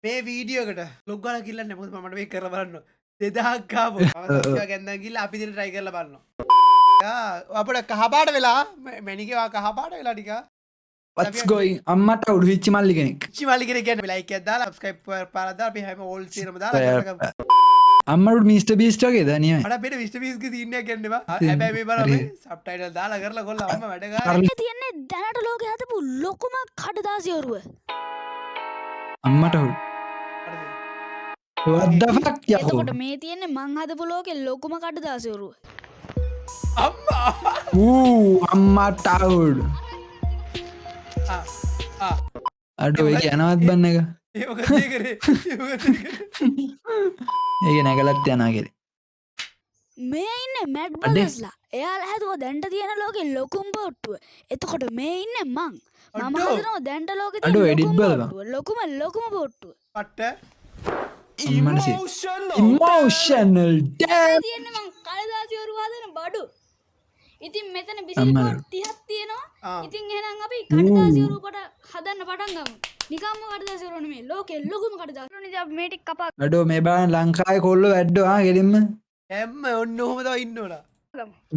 මේ වීඩියෝකට ලොග් ගාලා කිල්ලන්නේ මොකද මම මේක කරලා බලන්න 2000ක් ගාපු මම සබ්ස්ක්‍රයිබ් ගෙන්දන් ගිහලා අපි දින try කරලා බලනවා අපිට කහපාට වෙලා මැනිකේ වා කහපාට වෙලා ටික what's going අම්මට උඩු හිච්චි මල්ලි කෙනෙක් කිච්චි මල්ලි කෙනෙක් කියන්නේ ලයික් එකක් දාලා සබ්ස්ක්‍රයිබ් පාරක් දාලා අපි හැම ඕල් සියරම දාලා අම්මට මිස්ටර් බීස්ට් වගේ දනියම අර අපිට මිස්ටර් බීස් ගේ සීන් එකක් ගන්නවා හැබැයි මේ බලන්න සබ්ටයිටල් දාලා කරලා කොල්ල අම්ම වැඩ ගන්න තියන්නේ දැනට ලෝකෙ හදපු ලොකුම කඩදාසියවරුව අම්මට උඩු what the fuck යකෝ එතකොට මේ තියන්නේ මං හදපු ලෝකෙ ලොකුම කඩදාසියවරුව අම්මා අම්මට උඩු අඩෝ ඒක යනවත් බන්න එක ඒ මොකද ඒ කරේ ඒක නැගලත් යනවා කෙරේ මේ ඉන්නේ මැඩ් බ්‍රදර්ස්ලා එයාලා හැදුවා දැන්ට තියෙන ලෝකෙ ලොකුම බෝට්ටුව එතකොට මේ ඉන්නේ මං මම හදනවා දැන්ට ලෝකෙ අඩෝ, තියෙන edit ලොකුම බලපන්. බෝට්ටුව ලොකුම බෝට්ටුව පට්ට අම්මට emotional damn තියෙන්නේ මං කඩදාසියවරු හදන බඩු ඉතින් මෙතන අම්මා. බිසිල් බෝට් 30ක් තියෙනවා ආ. ඉතින් එහෙනම් අපි කඩදාසියවරු හදන්න පටන් ගමු නිකම්ම කඩදාසියවරු නෙමෙයි ලෝකෙ ලොකුම කඩදාසියවරු ඉතින් අපි මේ ටික කපා අඩෝ මේ බලන්න ලංකාවේ කොල්ලෝ වැඩ්ඩෝ ගෙලින්ම හැම ඔන්න ඔහොම තමයි ඉන්න ඕන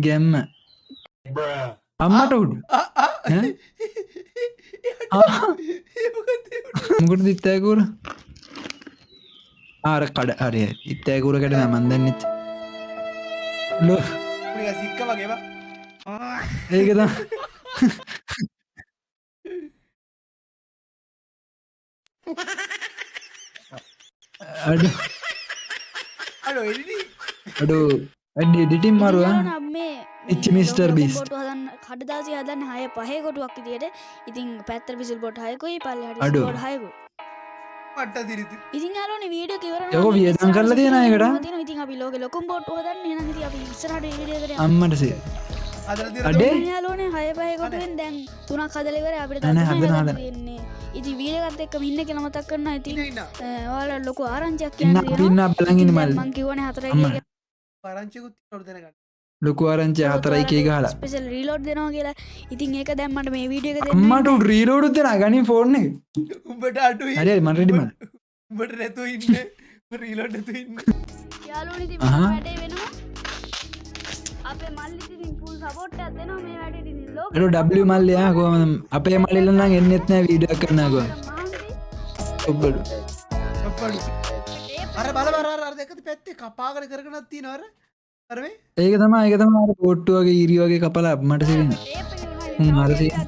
ගැම්ම අම්මට උඩු ඈ? මොකටද ඉත්තෑකුර ආර කඩ හරි ඉත්තෑකුරකට නමන් දැන්නෙත් ලෝ උනික සික්ක වගේ බා ඒක තම අඩු අඩෝ එඩිටි අඩු වැඩි ඩිටිම් මරුවා නම් මේ ඉච්චි Mr. Beast. බෝට් හදන්න කඩදාසිය හදන්න 6 5 කොටුවක් විදියට ඉතින් පැත්තට බිසිල් බෝට් 6කුයි පල්ලෙහාට අඩෝ. බෝට් 6කුයි පට්ට දිරිති ඉතින් යාළුවනේ වීඩියෝ එක ඉවර යකෝ වියදම් කරලා තියෙන අයකට? ඉතින් අපි ලෝකෙ ලොකුම බෝට් හදන්න එහෙනම් ඉතින් අපි ඉස්සරහට වීඩියෝ එකට යමු අම්මට සේ අදලා අඩේ යාළුවනේ 6 5 කොටුවෙන් දැන් 3ක් හදලා ඉවරයි අපිට නෑ, නෑ, තව හදන, තුනයි තියෙන්නේ ඉතින් වීඩියෝ එකත් එක්කම ඉන්න කියලා මතක් කරනවා ඉතින් ඉන්න ඔයාලා ලොකු ආරංචියක් ඉන්න කියන්න අපි ඉන්න බලන් ඉන්න මල්ලි මං කිව්වනේ 4යි අම්මා. කියලා පරංචිකුත් තියෙනවද දැනගන්න ලොකු ආරංචි 4යි කී ගහලා ස්පෙෂල් රීලෝඩ් දෙනවා කියලා ඉතින් ඒක දැන් මට මේ වීඩියෝ එක දෙන්න අම්මට උඩ රීලෝඩ් දෙනා ගනි ෆෝන් එක උඹට අඩුයි හරි හරි මට රෙඩි මල් උඹට නැතුව ඉන්න රීලෝඩ් නැතුව ඉන්න යාළුවනේ ඉතින් අහහ. මේ වැඩේ වෙනවා අපේ මල්ලි ඉතින් ෆුල් සපෝට් එකක් දෙනවා මේ වැඩේ ඉතින් ලෝක එළු W මල්ලි ආ කොහමද අපේ මල්ලිල නම් එන්නෙත් නෑ වීඩියෝ එකක් කරන්න කොහමද ඔබ්බඩු අප්පඩු අර බල බල අර දෙකත් පැත්තේ කපාගෙන කරගෙනක් තියෙනවා අර මේ ඒක තමයි අර පොට්ටු වගේ ඊරි වගේ කපලා මට සිරින හරි සී ආ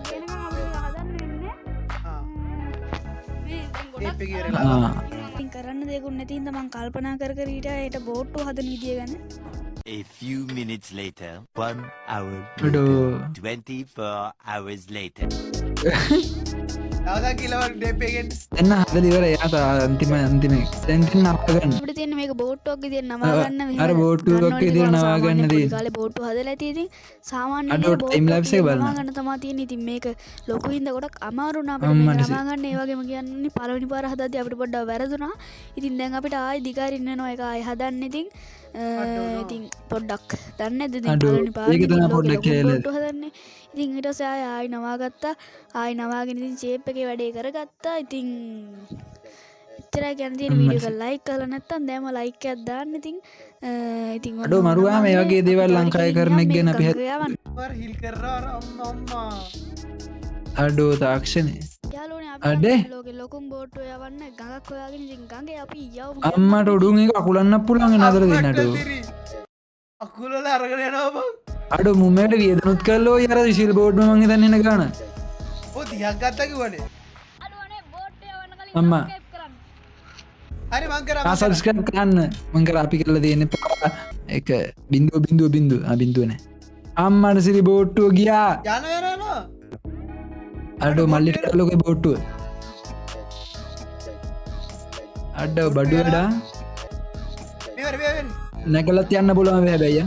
ටේප් එක ඉවරලා ආ ඉතින් කරන්න දෙයක්වත් නැති හින්දා මං කල්පනා කර කර ඊට බෝට්ටු හදන විදිය ගැන A few minutes later, 1 hour අඩෝ later, 24 hours later. දවසක් කියලා ටේප් එකෙන් එන්න හදලා ඉවරයි යාත අන්තිම දැන් තින් අපගන්න අපිට තියෙන මේක බෝට්ටුවක් විදියට නවා ගන්න මෙහෙම අර බෝට්ටුවක් ගන්න ඕනේ විදියට නවා සාමාන්‍ය ගන්න පොඩි තියෙන. කාලේ බෝට්ටු හදලා ඇති ඉතින් සාමාන්‍ය අඩෝ time lapse එක බලන්න. නවා ගන්න තමයි තියෙන්නේ ඉතින් මේක ලොකු හින්දා ගොඩක් අමාරු වුණා අපිට මේක අම්මට නවා ගන්න ඒ වගේම කියන්නේ පළවෙනි පාර හදද්දී අපිට පොඩ්ඩක් වැරදුනා ඉතින් දැන් අපිට ආයි දිගාරින්න වෙනවා ඒක ආයි හදන්න ඉතින් ඉතින් පොඩ්ඩක් දන්නේ නැද්ද ඉතින් අඩෝ, පළවෙනි පාර ඒක තමයි පොඩ්ඩක් කියලා. බෝට්ටු හදන්නේ ඉතින් ඊට පස්සේ ආයි නවා ගත්තා ආයි නවාගෙන ඉතින් ෂේප් එකේ වැඩේ කරගත්තා ඉතින් එච්චරයි කියන්න තියෙන වීඩියෝ එක ලයික් කරලා නැත්නම් දැන්ම ලයික් එකක් දාන්න ඉතින් ඉතින් ඔන්න අඩෝ මරුවා මේ වගේ දේවල් ලංකාවේ කරන එක ගැන අපි වර හිල් කරා අර අම්මා අඩෝ තාක්ෂණය යාළුවනේ අඩේ. අපි ලෝකෙ ලොකුම බෝට්ටුව යවන්න ගඟක් හොයාගෙන ඉතින් ගඟේ අපි යවමු අම්මට උඩුන් එක අකුලන්න පුළුවන් නතර දෙන්නට අකුලල අරගෙන යනවා බං අඩෝ මුමයට වියදනුත් කල්ලෝ යර විසිල් බෝඩ්ම මං හිතන්න එන ගාන ඔය 30ක් ගත්තා කිව්වනේ යාළුවනේ බෝට්ටුව යවන්න කලින් අම්මා. subscribe කරන්න හරි මං කරා සබස්ක්‍රයිබ් කරන්න මං කර අපි කරලා තියෙන එක බින්දුව නෑ අම්මට සිරි බෝට්ටුව ගියා යන යනවා අඩෝ මල්ලිට ලොක බෝට්ටුව අඩ්ඩ බඩුවඩා මෙවර මෙවර නැකලත් යන්න පුළුවන් හැබැයිය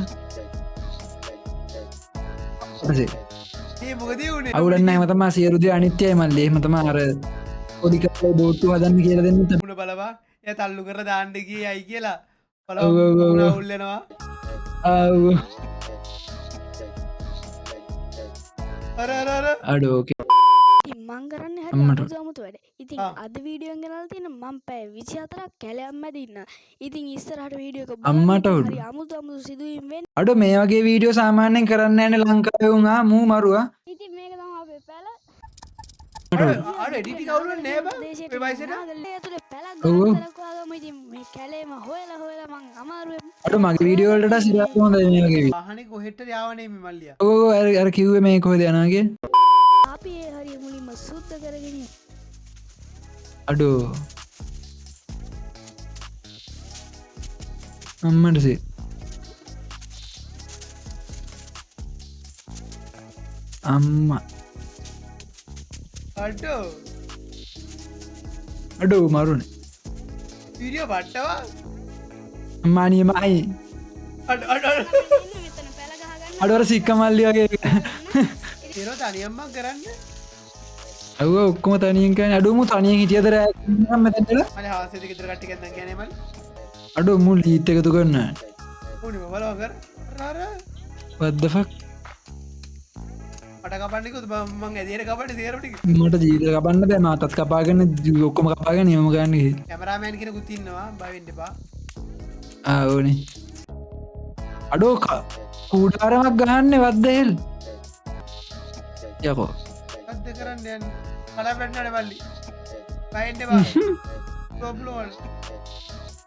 මේ මොකද උනේ අවුලන්න මතම සියරුද අනිත්‍යය මල්ලේ මතම අර පොඩික බෝට්ටු හදන්න කියල දෙන්න මුණ බලවා එය තල්ලු කර දාණ්ඩ ගියේ අයි කියලා ඔව්, ඔව්, ඔව්. බලව උල්ලනවා අඩෝක මං කරන්න හරි අම්මට. අමුතු අමුතු වැඩ. ඉතින් ආ. අද වීඩියෝ එක ගෙනල්ලා තියෙන මම පැය 24ක් කැලෑම් මැද ඉන්නවා. ඉතින් ඉස්සරහට වීඩියෝ එක බලන්න අම්මට ඉතින් උඩු. හරි අමුතු අමුතු සිදුවීම් වෙන්න. අඩෝ මේ වගේ වීඩියෝ සාමාන්‍යයෙන් කරන්නේ නැහැ නේ ලංකාවේ උන් මූ මරුවා. ඉතින් මේක තමයි අපේ පැල. අර එඩිටින් අවුලක් නෑ බං ප්‍රදේශයට ඔය වයසට නාගල්ලේ ඇතුලේ පැලක් ඔව්. ගන්න තරකවාගම ඉතින් මේ කැලේම හොයලා මං අමාරුවෙන් අඩෝ මගේ වීඩියෝ වලට සිරාත් හොඳයි මේ වගේ වීඩියෝ. වාහනේ කොහෙට යාවනේ මේ මල්ලියා ඔව් අර කිව්වේ මේ කොහෙද යනවා කියලා. අපි ඒ හරිය මුලින්ම සුද්ධ කරගෙන ඉමු. අඩෝ අම්මට සි අම්මා අඩෝ අඩෝ මරුනේ වීඩියෝ බට්ටවා අම්මා නියමයි අඩ අඩ අඩ මෙතන පැල ගහගන්න අඩෝ අර සික්ක මල්ලි වගේ ඒනෝ තනියම්ම කරන්න අව ඔක්කොම තනියෙන් කරන්නේ අඩෝ මු තනියෙන් හිටියද රෑ මෙතනට මල හාසෙදි ගෙදර කට්ටිය ගන්න කියන්නේ මල් අඩෝ මු ලීත් එකතු කරන්න උනේ බලව කර අර what the fuck මට කපන්නේකුත් මං ඇදියට කපන්නේ තේරෙම ටික මට ජීවිත කපන්න බෑ මාතත් කපාගෙන ඔක්කොම කපාගෙන නියම ගන්න ගිහින් කැමරාමෑන් කෙනෙකුත් ඉන්නවා බය වෙන්න එපා ආ ඕනේ අඩෝ කූඩාරමක් ගහන්නේ what the hell යකෝ අද්ද කරන්න යන්න කලා පැන්නනේ මල්ලි බය වෙන්න එපා ප්‍රොබ්ලම්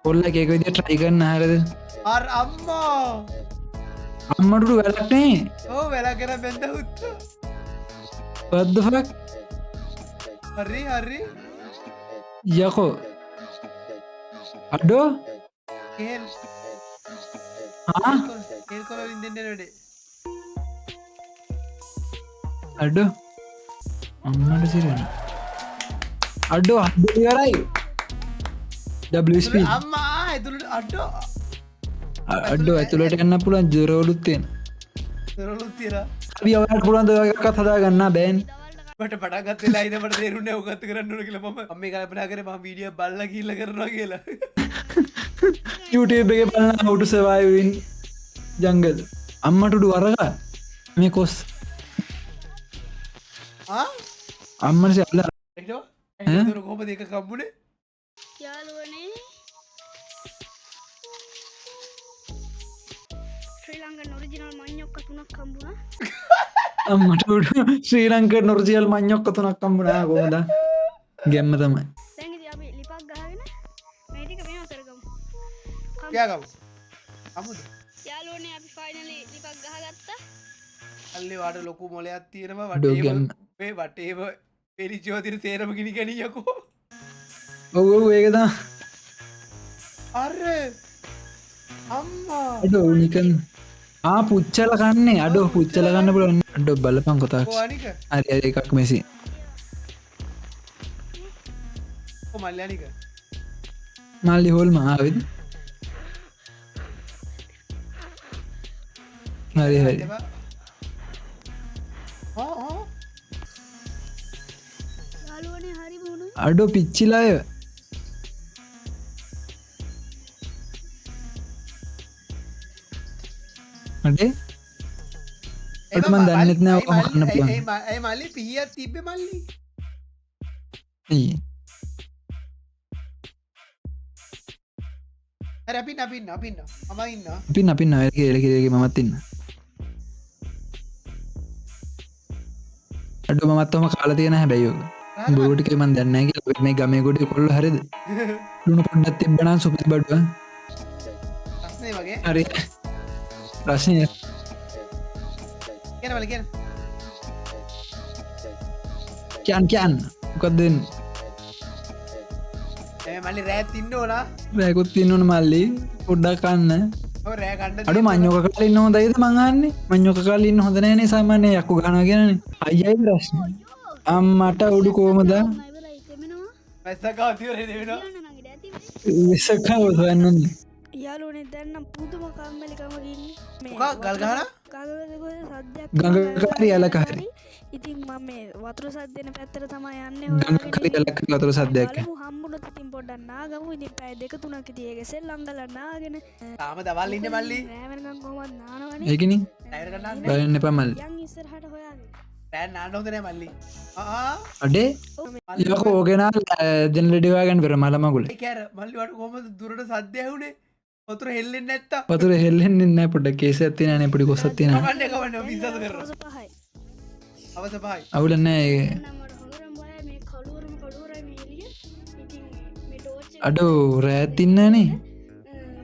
පොල්ල එක විදිහට try කරන්න හරියද අර අම්මා අම්මට වැඩක් නේ ඕ වෙලා කර බෙන්ද උත්තු what the fuck හරි හරි යකෝ අඩෝ කේල් ආ කේල් කොල වින්දෙන්න වැඩේ අඩෝ අම්මට සිරන අඩෝ අඩෝ ඉවරයි WSP අම්මා ඇතුළට අඩෝ අඩෝ ඇතුළට යන්න පුළුවන් ජරවලුත් තියෙන දරලුත් තියලා අපි අවුලට පුළුවන් දේ එකක් හදා ගන්න බෑන් මට පටන් ගත්ත වෙලා ඉඳන් මට තේරුන්නේ ඔක ගත කරන්න ඕන කියලා මම අම්මේ කල්පනා කරේ මම වීඩියෝ බලලා ගිහිල්ලා කරනවා කියලා YouTube එකේ බලන how to survive in jungle අම්මට උඩු වරග මේ කොස් ආ අම්මට සල්ලා ඊටෝ එතන කොහමද එක කම්බුනේ යාළුවනේ ශ්‍රී ලංකන් ඔරිජිනල් මඤ්ඤොක්ක 3ක් හම්බුණා. අම්මට උඩු ශ්‍රී ලංකන් ඔරිජිනල් මඤ්ඤොක්ක 3ක් හම්බුණා කොහොමද ගැම්ම තමයි දැන් ඉතින් අපි ලිපක් ගහගෙන මේ ටික මෙහෙම කරගමු. කියාගමු අමුද යාළුවනේ අපි ෆයිනලි ලිපක් ගහගත්තා. අල්ලේ වාට ලොකු මොලයක් තියෙනවා ඩෝ වටේම ගැම්ම. මේ වටේම පෙරිචෝදින සේරම ගිනි ගනියකෝ ඔව් ඔව් ඒක තමයි අර අම්මා අඩෝ නිකන් පුච්චල කන්නේ අඩෝ පුච්චල ගන්න පුළුවන් අඩෝ බලපන් කොටක් කො අනික හරි හරි එකක් මෙසි කො මල්ලි අනික මල්ලි හොල්ම ආවෙද හරි හරි යාළුවනේ හරි වුණා. අඩෝ පිච්චිලාය අඩේ අඩ මන් දන්නෙත් නෑ ඔක කන්න පුළුවන් ඒ මල්ලි පිහියක් තිබ්බේ මල්ලි අයියේ. හරි අපින්න මම ඉන්න පින්න එලකිරගේ මමත් ඉන්න අඩු මමත්තම කාල තියෙන හැබැයෝ බෝටික මන් දන්නගේ මේ ගමේ ගොඩ කොල්ල හරිද ලුණු පොඩ්ඩත් තිබ්බනා සුපි බඩුව ප්‍රශ්නේ වගේ හරි ප්‍රශ්නය කියන මල්ලි කියන කියන් මොකක්දෙන් මල්ලි රෑත් ඉන්න ඕනා රෑකුත් තින්නවන මල්ලි පොඩ්ඩක් කන්න ඔව් රෑ කණ්ඩ අඩු මං්‍යෝක කලින්න හොදයිද මංහන්නේ මං්‍යෝක කලින්න හොඳනෑනේ සාමානය යක්කු ගනගෙන අයයි ප්‍රශ්න අම්මට උඩු කෝමද ඉවරයි තෙමෙනවා. වැස්සකාතිවරේ දෙවෙනවා කියන්න නංගිට ඇති. විසක්කා ඔසවන්නන්න යාළුවනේ දැන් නම් පුදුම කම්මැලිකමක ඉන්නේ. මොකක් ගල් ගහලා ගඟකාරි ඇලකාරි. ඉතින් මම මේ වතුර සද්දෙන පැත්තට තමයි යන්නේ. ගඟකාරි ඇලක වතුර සද්දයක් හම්බුනොත් ඉතින් පොඩ්ඩක් නාගමු. ඉතින් පැය දෙක තුනක් ඉතින් ඒක සෙල්ලම් කරලා නාගෙන තාම දවල් ඉන්න මල්ලි රෑ වෙනකන් කොහොමද නානවනේ. ඒකනේ ටයර් ගන්න බලන්න එපා මල්ලි යන් ඉස්සරහට හොයාගෙන. පෑන් නාන්න හොඳ නෑ මල්ලි අඩේ යක ඕගෙනා දෙන ලඩිවාගන් පෙර මළමගුල කෑර මල්ලිවට කොමද දුරට සද්‍යයවුණේ පොතුර හෙල්ලෙන් නැත්තා පතුර හෙල්ලෙන්න්න පොට කේස ඇති න පොඩි කොසත්තින කවන්න කවන්න විිසස කර පහයි අවස පහයි අවුලන්න මේ කළුවරම කළුවරයි මේලිය ඉතින් මේ ටෝච් අඩු රෑතින්නනේ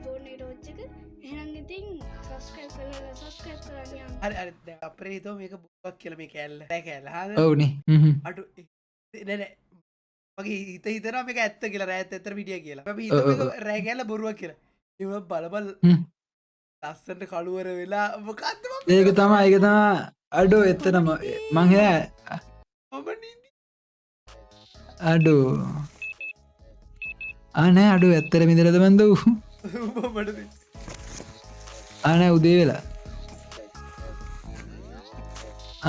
ෆෝර්නේ ටෝච් එක එහෙනම් ඉතින් සබස්ක්‍රයිබ් කරන්න හරි අර අප්‍රේතෝ මේක බුවක් කියල මේ කැල්ල කැල්ල හ ඔවුනේ අඩු නැන මගේ හිත හිතන මේක ඇත්ත කියලා රෑත් ඇතර පිටිය කියලා රෑගැල බොරුවක් කියලා එම බලබල් ලස්සට කළුවර වෙලා මොකක්ද ඒක තම ඒක තම අඩෝ එත්තනම මංහ අඩු ආනෑ අඩු ඇත්තර මිදරද බඳ වූ ආනෑ උදේ වෙලා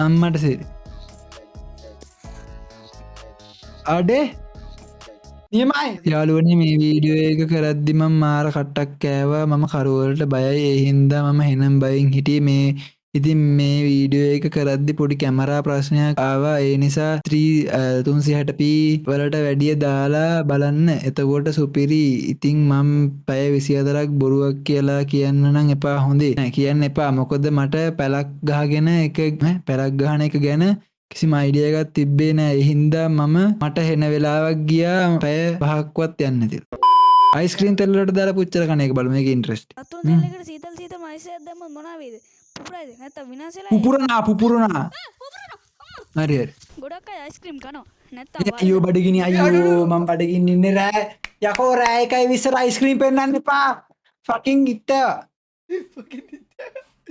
අම්මට සේරි අඩේ නියමයි යාලුවන මේ වීඩියෝ එක කරද්දිම මාර කට්ටක් කෑවා මම කරුවලට බයයි එහින්දා මම හෙනම් බයින් හිටිය මේ ඉතින් මේ වීඩියෝ එක කරද්දි පොඩි කැමරා ප්‍රශ්නයක් ආවා ඒ නිසා 360p වලට වැඩිය දාලා බලන්න එතකොට සුපිරි ඉතිං මම් පැය 24ක් බොරුවක් කියලා කියන්න නම් එපා හොඳේ කියන්න එපා මොකොද මට පැලක් ගහගෙන එක පැලක් ගහන එක ගැන කිසි මයිඩියගත් තිබ්බේ නෑ එහින්දා මම මට හෙන වෙලාවක් ගියා පැය 5ක්වත් යන්න තිර අයිස්ක්‍රීන් තෙල්ලට දාලා පුච්චර කනක බලම එක ඉන්ට්‍රස්ට් අතුර දෙලකට සීතල් සීත මයිසයක් දැම්ම මොනාවේද පුපුරයිද නැත්තම් විනාශෙලා පුපුරනා හරි හරි ගොඩක් අය අයිස්ක්‍රීම් කනවා නැත්තම් අයෝ බඩගිනි අයෝ මම බඩගින්න ඉන්න රෑ යකෝ රෑ එකයි විස්සර අයිස්ක්‍රීම් පෙන්වන්න එපා ෆකින් ඉත්තා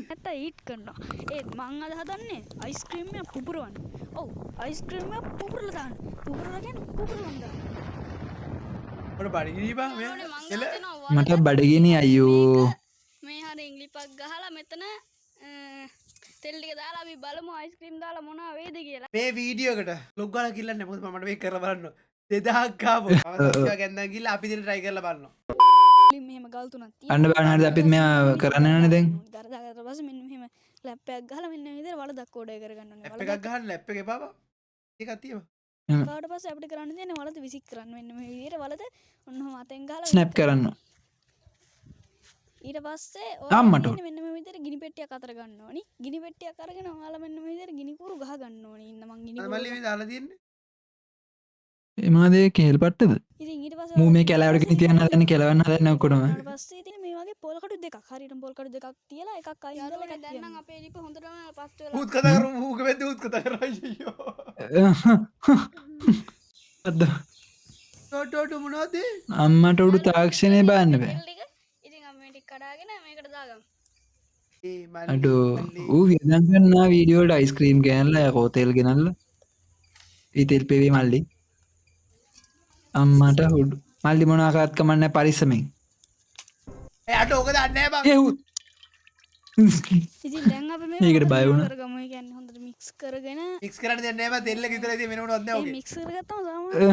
නැත්ත ඊට් කරනවා ඒත් මං අද හදන්නේ අයිස්ක්‍රීම් එක පුපුරවන්න ඔව් අයිස්ක්‍රීම් එක පුපුරලා දාන්න පුපුරලාගෙන පුපුරවන්න දාන්න බඩිගිනීබා මට බඩගිනි අයෝ මේ හරි ඉංග්ලිපක් ගහලා මෙතන තෙල්ටික දාලා අපි බලමු අයිස්ක්‍රීම් දාලා මොනවා වේද කියලා මේ වීඩියෝකට ලොග්ගල කිල්ලන්න මොද මට මේ කරබන්න දෙදක්කාප ගැන්ද ගිල්ල අපි දින රයි කරල බලන්න මෙහෙම ගල් තුනක් අන්න බානහට අපිත් මෙයා කරන්න න දැන් දරදාගත පස මෙන්න මෙහෙම ලැප්පයක් ගහලා මෙන්න විදිහට වල දක්කෝඩය කරගන්න ඕනේ එකක් ගහන්න ලැප් එක බබා ඒකක් තියෙව කාට පස්සේ අපිට කරන්න තියෙන්නේ වලද විසික් කරන්න මෙන්න මේ විදිහට වලද ඔන්න මතෙන් ගහලා ස්නැප් කරන්න ඊට පස්සේ අම්මට මෙන්න මේ විදිහට ගිනි පෙට්ටියක් අතර ගන්න ඕනි ගිනි පෙට්ටියක් අරගෙන ඔයාලා මෙන්න මේ විදිහට ගිනි කුරු ගහ ගන්න ඕනි ඉන්න මං ගිනි කුරු මල්ලි මේ දාලා තියෙන්නේ එමාදේ කෙල් පට්ටද ඉතින් ඊට පස්සේ මූ මේ කැලවට නිතියන්න හදන්න කෙලවන්න හදන්න ඔක්කොටම ඊට පස්සේ ඉතින් මේ වගේ පොල් කඩු දෙකක් හරියට පොල් කඩු දෙකක් තියලා එකක් අයින් කරලා එකක් දැන් නම් අපේ ලිප හොඳටම පස් වෙලා ඌත් කතා කරු ඌක වෙද්දී ඌත් කතා කරා අයියෝ අද ටෝටෝ මොනවද අම්මට උඩු තාක්ෂණය බාන්න බෑ ඉතින් අපි මේ ටික කඩාගෙන මේකට දාගමු ඒ මල්ලි අඩෝ ඌ වියදම් කරනවා වීඩියෝට අයිස්ක්‍රීම් ගෑනලා යකෝ තෙල් ගෙනල්ලා ඉතිල් පෙවි මල්ලි අම්මට හුඩු මල්ලි මොනාකාත් කමන්න පරිස්සමෙන් එයාට ඕක දන්නේ නැහැ බං ඒහුත් ඉතින් දැන් අපි මේ මේකට බය වුණා. කරගමු. ඒ කියන්නේ හොඳට මික්ස් කරගෙන මික්ස් කරන්න දෙන්නේ නැහැ බං තෙල්ල විතරයි තියෙන්නේ වෙන මොනවද නැහැ ඒ ඔගේ මික්ස් කරගත්තම සාමාන්‍යයෙන්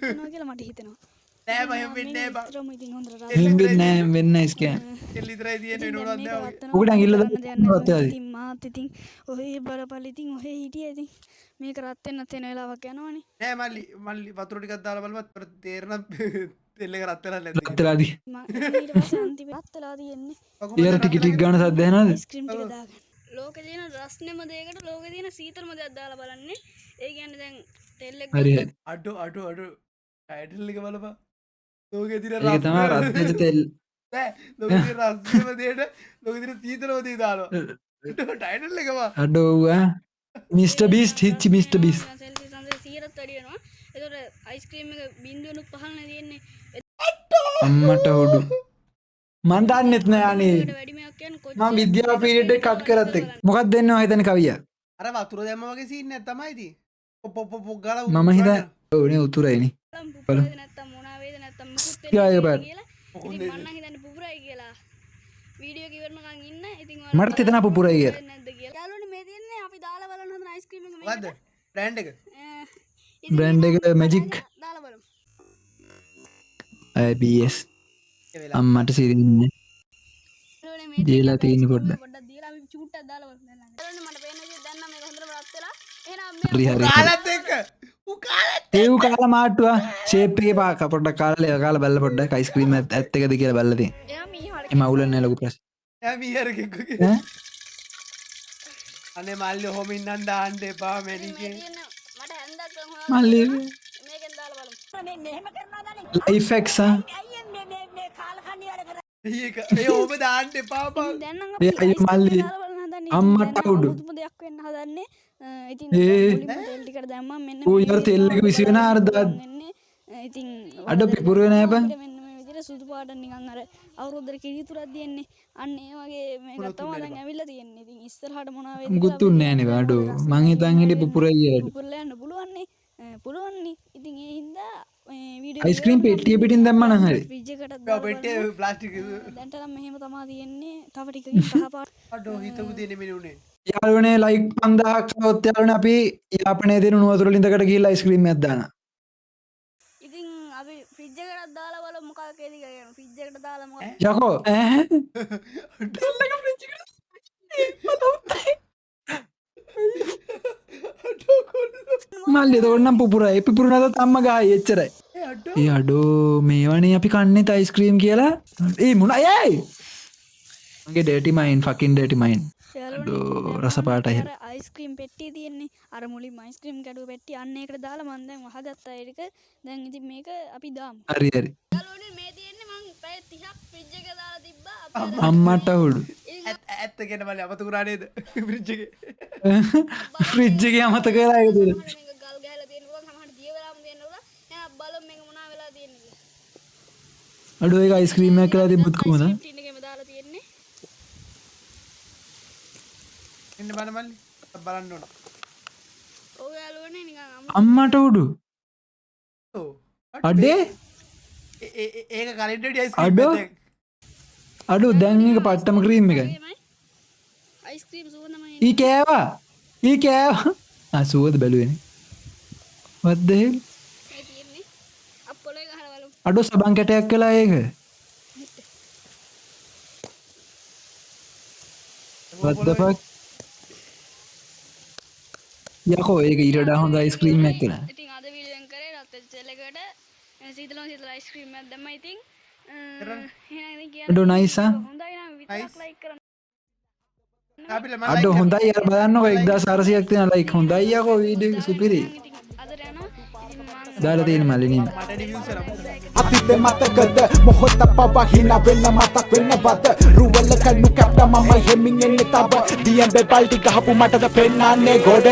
කරනවා කියලා මට හිතෙනවා. නෑ බං එහෙම වෙන්නේ නැහැ බං තරම ඉතින් හොඳට රස එම්බෙත් නෑ වෙන්න ස්කෑන් තෙල් විතරයි තියෙන්නේ වෙන මොනවද නැහැ ඔගේ උකට ඇඟිල්ල දාන්න ඉතින් මාත් ඉතින් ඔය බලපල් ඉතින් ඔහෙ හිටියේ ඉතින් මේක රත් වෙන්න තෙන වෙලාවක් යනවනේ. නෑ මල්ලි වතුර ටිකක් දාලා බලවත් තේරෙන තෙල් එක රත් වෙලා නැද්ද රත්තරාදී ඊට පස්සේ අන්තිමට රත්ලා තියෙන්නේ ඊයර ටික ගාන සද්ද එනවද අයිස්ක්‍රීම් ටික දාගන්න. ලෝකේ තියෙන රස්නෙම දෙයකට ලෝකේ තියෙන සීතලම දෙයක් දාලා බලන්නේ. ඒ කියන්නේ දැන් තෙල් එක හරි හරි අඩු ටයිටල් එක බලපන් ලෝකේ තියෙන ඒක තමයි රත් වෙච්ච තෙල් නෑ ලෝකේ තියෙන රස්නම දෙයට ලෝකේ තියෙන සීතලම දෙය දානවා ටයිටල් එක බං අඩෝ mister beast හිච්චි mister beast Celsius 100ට වැඩි වෙනවා. ඒතකොට අයිස්ක්‍රීම් එක 0.5නේ තියෙන්නේ. අම්මට හොඩු මන් දන්නෙත් නෑ අනේ ඒකට වැඩි මේක් කියන්නේ කොච්චර මම විද්‍යාව පීරියඩ් එක කට් කරත් එක්ක මොකක්ද දෙන්නව හිතන්නේ කවියා අර වතුර දැම්ම වගේ සීන් එක තමයි ඉතින් පොප් ගාලා මම හිතා ඕනේ උතුරයිනේ පුපුරයිද නැත්තම් මොනවා වේද නැත්තම් මුකුත් යා, යා, වෙන්නේ බෑ. කියලා. ඉතින් මම නම් හිතන්නේ පුපුරයි කියලා. වීඩියෝ එක ඉවරනකන් ඉන්න. ඉතින් මට හිතෙනවා පුපුරයි කියලා. නැද්ද කියලා. යාළුවනේ මේ තියෙන්නේ අපි දාලා බලන හදන අයිස්ක්‍රීම් එක මොකද්ද මේකට. බ්‍රෑන්ඩ් එක ඉතින් බ්‍රෑන්ඩ් එක මම මැජික් දාලා බලමු. IBS ඒ වෙලාව අම්මට සිරින්නේ යාළුවනේ මේ දීලා තියෙන්නේ ice cream පොඩ්ඩක්. එක පොඩ්ඩක් දීලා අපි චූට්ටක් දාලා බලමු. යාළුවනේ මට පේන විදිහට දැන් නම් මේක හොඳටම රත් වෙලා හරි හරි කාලත් එක්ක කාලත් ඒව් කාල මාට්ටුවා ශේප්ගේ පාක පොඩ්ඩක් කාලා කාල බැල්ල පොඩ්ඩක් අයිස්ක්‍රීම ඇත්තකද කියලා බැල්ලති එම අවුලන්න ලොකු ප්‍රශ් මීහරකෙක්ගේ අනේ මල්ල හොමින්නන් දාන්ඩ එපා මැනිකේ මල්ලි ලයිෆෙක්සා ඒ ඔබ දාන්ට එපාපා අයි මල්ලි අම්මට අවුඩු දෙයක් වෙන්න හදන්නේ ඉතින් ඒ ටිකට දැම්ම මෙන්න ඌ තෙල්ලක විසිවෙන අර්ධත් ඉතින් අඩ පිපුරුව නෑබ මෙන්න මේ විදිහට සුදු පාට නිකන් අර අවුරුද්දට කිරිතුරක් දෙන්නේ අන්න ඒ වගේ මේක තමයි දැන් ඇවිල්ලා තියෙන්නේ ඉතින් ඉස්සරහට මොනවා වෙයිද ගුත්තුන්නේ නෑනේ අඩෝ මං හිතන් හිටියේ පුපුරයි කියලා පුපුරලා යන්න පුළුවන්නේ ඉතින් ඒ හින්දා වීඩියෝ අයිස්ක්‍රීම් පෙට්ටිය පිටින් දැම්මම නම් හරි ෆ්‍රිජ් එකට පෙට්ටේ ප්ලාස්ටික් දැන්ට නම් මෙහෙම තමා තියෙන්නේ තව ටිකකින් කහ පාට අඩෝ හිතපු දෙන මිනුනේ යාළුවනේ ලයික් 5000ක් આવොත් යාළුවනේ අපි යාපනයේ දෙන නුවතුරු ලින්දකට ගිහිල්ලා අයිස්ක්‍රීම් එකක් දානවා ඉතින් අපි ෆ්‍රිජ් එකකට දාලා බලමු මොකක් වේද කියලා ෆ්‍රිජ් එකට දාලා මොකක් යකෝ මල්ලි තෝරනම් පුපුරයි පිපුරුනද අම්ම ගායි එච්චරයි ඒ අඩෝ මේවනේ අපි කන්නේ අයිස්ක්‍රීම් කියලා ඒ මුණ අයයි මගේ ඩර්ටි මයින් ෆකින් ඩර්ටි මයින් අඩෝ රස පාටයි අයිස්ක්‍රීම් පෙට්ටිය තියෙන්නේ අර මුලින්ම අයිස්ක්‍රීම් කැඩුව පෙට්ටිය අන්න ඒකට දාලා මම දැන් වහගත්තා ඒක දැන් ඉතින් මේක අපි දාමු හරි හරි යාළුවනේ මේ තියෙන්නේ මං පැය 30ක් ෆ්‍රිජ් එක දාලා තිබ්බා අපි අම්මට උඩු ඇත්ත ගෙන මල අමතු කරානේද බ්‍රිජ්ජගේ ෆ්‍රිජ් එකේ අමතක කරලා ඒක දෙන්න මේක ගල් ගහලා තියෙන පුළුවන් සමහර දිය වෙලාම තියෙන්න පුළුවන් එහෙනම් බලමු මේක මොනවා වෙලා තියෙන්නේ කියලා අඩෝ ඒක අයිස්ක්‍රීම් එකක් කියලා තිබ්බත් කොහමද ටින් එකේම දාලා තියෙන්නේ එන්න බලන්න මල්ලි බලන්න ඕන ඔව් යාළුවනේ නිකන් අම්මට උඩු ඔව් අඩේ ඒක කලින්ට අඩෝ අඩෝ දැන් ඒක පට්ටම ක්‍රීම් එකයි අයිස්ක්‍රීම් සුවඳමයි ඊ කෑවා සුවද බැලුවනේ what the hell මේ තියෙන්නේ අප්පොලේ ගහලා බලමු අඩෝ සබන් කැටයක් කළා ඒක what the fuck යකෝ ඒක ඊට වඩා හොඳ අයිස්ක්‍රීම් එකක් කියලා ඉතින් අද වීඩියෝ එකෙන් කරේ රත් සෙල් එකට සීතල අයිස්ක්‍රීම් එකක් දැම්මා ඉතින් එහෙනම් ඉතින් කියන්න අඩෝ නයිස් හොඳයි නම් විතරක් ලයික් කරන්න අඩෝ හොඳයි යාර බලන්නකෝ 1400ක් තියෙන ලයික් හොඳයි යකෝ වීඩියෝ එක සුපිරි ඉතින් අදට යනවා ඉතින් මම දාලා තියෙන මල්ලිනීම අතිත මතකද මොහොත පවා හිනා වෙන්න මතක් වෙන්න වද රුවල කන්නු කැප්ට මම හෙමින් එන්නේ තබ දියම් බෙල්ටි ගහපු මටද පෙන්නන්නේ ගොඩ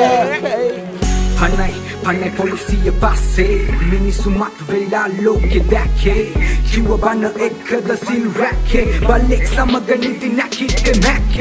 පනයි පොලිසිය පස්සේ මිනිස්සු මත් වෙලා ලෝකෙ දැක්කේ කිව්ව බන එකද සිල් රැක්කේ බලෙක් සමග නිදි නැකිට නැක්කේ